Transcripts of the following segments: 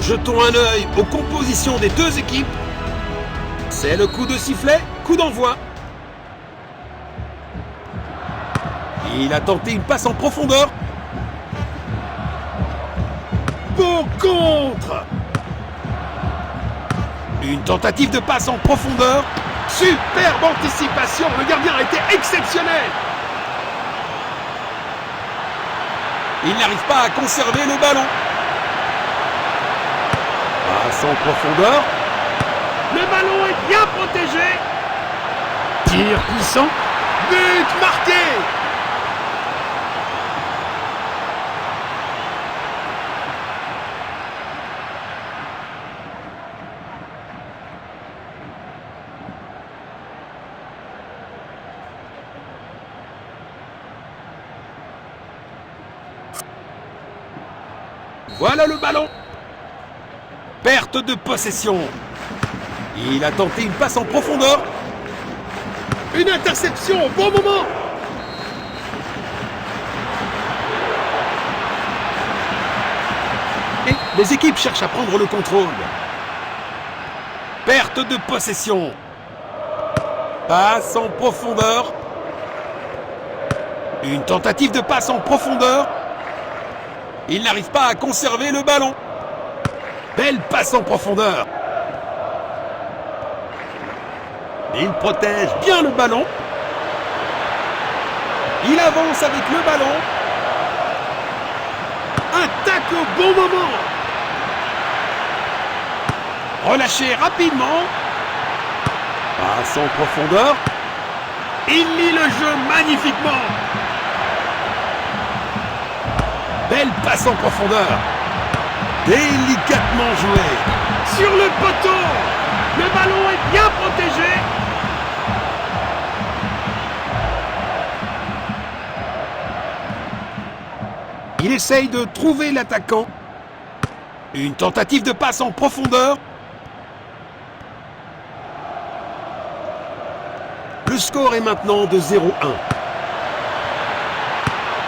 Jetons un œil aux compositions des deux équipes. C'est le coup de sifflet, coup d'envoi. Il a tenté une passe en profondeur. Beau contre! Une tentative de passe en profondeur. Superbe anticipation, le gardien a été exceptionnel. Il n'arrive pas à conserver le ballon. Passe en profondeur. Le ballon est bien protégé. Tir puissant. But marqué. Voilà le ballon. Perte de possession. Il a tenté une passe en profondeur. Une interception au bon moment. Et les équipes cherchent à prendre le contrôle. Perte de possession. Passe en profondeur. Une tentative de passe en profondeur. Il n'arrive pas à conserver le ballon. Belle passe en profondeur. Il protège bien le ballon. Il avance avec le ballon. Attaque au bon moment. Relâché rapidement. Passe en profondeur. Il lit le jeu magnifiquement. Belle passe en profondeur. Délicatement joué. Sur le poteau. Le ballon est bien protégé. Il essaye de trouver l'attaquant. Une tentative de passe en profondeur. Le score est maintenant de 0-1.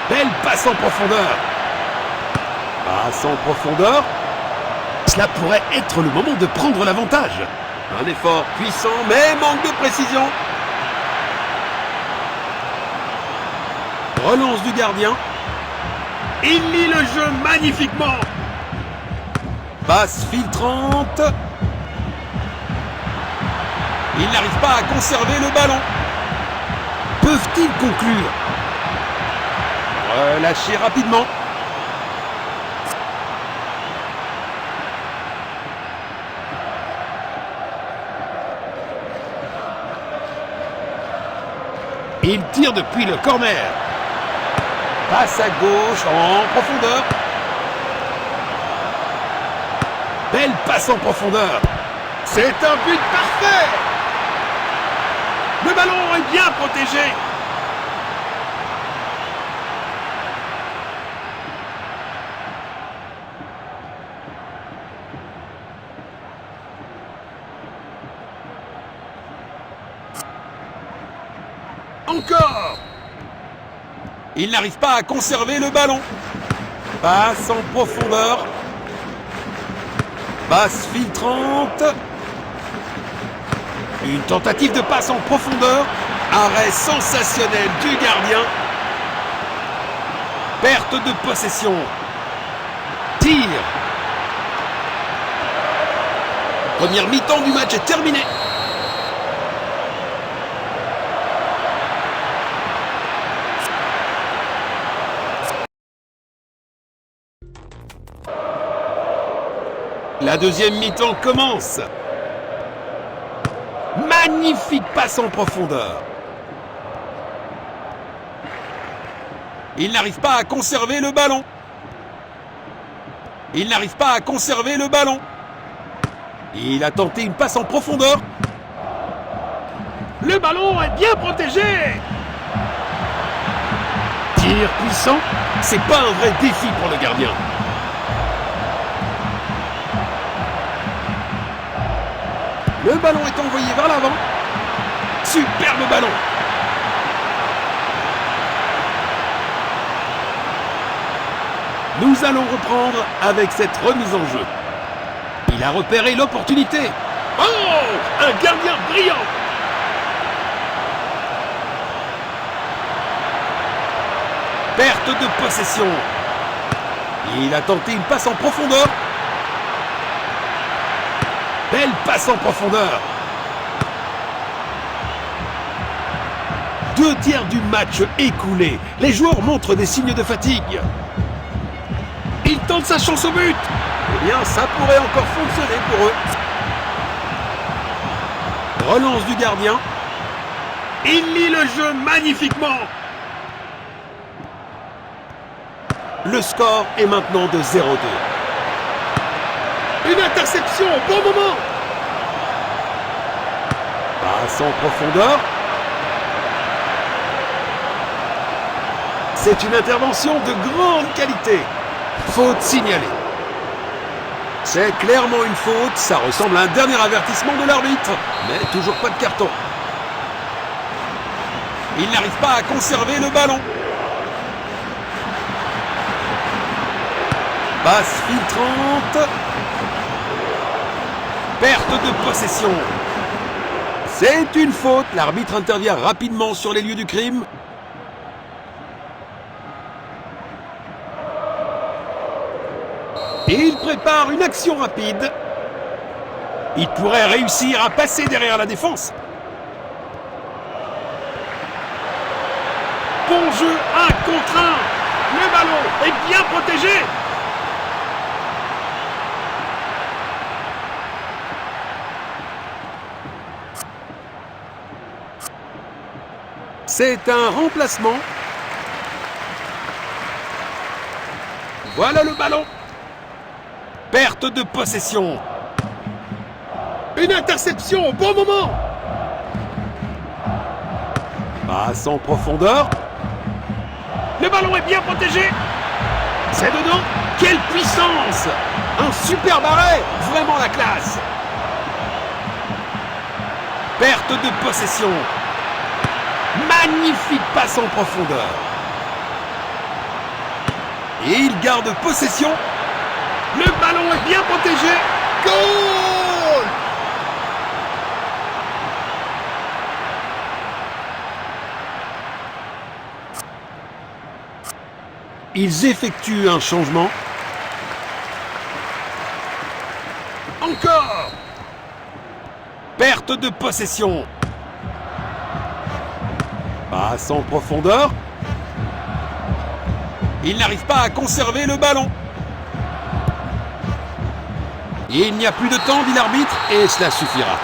Belle passe en profondeur. Passe en profondeur. Cela pourrait être le moment de prendre l'avantage. Un effort puissant, mais manque de précision. Relance du gardien. Il lit le jeu magnifiquement. Passe filtrante. Il n'arrive pas à conserver le ballon. Peuvent-ils conclure? Relâché rapidement. Il tire depuis le corner. Passe à gauche en profondeur. Belle passe en profondeur. C'est un but parfait. Le ballon est bien protégé. Encore. Il n'arrive pas à conserver le ballon. Passe en profondeur. Passe filtrante. Une tentative de passe en profondeur. Arrêt sensationnel du gardien. Perte de possession. Tir. Première mi-temps du match est terminée. La deuxième mi-temps commence. Magnifique passe en profondeur. Il n'arrive pas à conserver le ballon. Il n'arrive pas à conserver le ballon. Il a tenté une passe en profondeur. Le ballon est bien protégé. Tir puissant. C'est pas un vrai défi pour le gardien. Le ballon est envoyé vers l'avant. Superbe ballon. Nous allons reprendre avec cette remise en jeu. Il a repéré l'opportunité. Oh, un gardien brillant. Perte de possession. Il a tenté une passe en profondeur. Belle passe en profondeur. 2 tiers du match écoulé. Les joueurs montrent des signes de fatigue. Il tente sa chance au but. Eh bien, ça pourrait encore fonctionner pour eux. Relance du gardien. Il lit le jeu magnifiquement. Le score est maintenant de 0-2. Une interception au bon moment. Passe en profondeur. C'est une intervention de grande qualité. Faute signalée. C'est clairement une faute. Ça ressemble à un dernier avertissement de l'arbitre. Mais toujours pas de carton. Il n'arrive pas à conserver le ballon. Passe filtrante. Perte de possession. C'est une faute. L'arbitre intervient rapidement sur les lieux du crime. Et il prépare une action rapide. Il pourrait réussir à passer derrière la défense. Bon jeu, 1 contre 1. Le ballon est bien protégé. C'est un remplacement. Voilà le ballon. Perte de possession. Une interception au bon moment. Passe en profondeur. Le ballon est bien protégé. C'est dedans. Quelle puissance. Un super arrêt. Vraiment la classe. Perte de possession. Magnifique passe en profondeur. Et il garde possession. Le ballon est bien protégé. Goal! Ils effectuent un changement. Encore! Perte de possession. Passe en profondeur. Il n'arrive pas à conserver le ballon. Il n'y a plus de temps, dit l'arbitre, et cela suffira.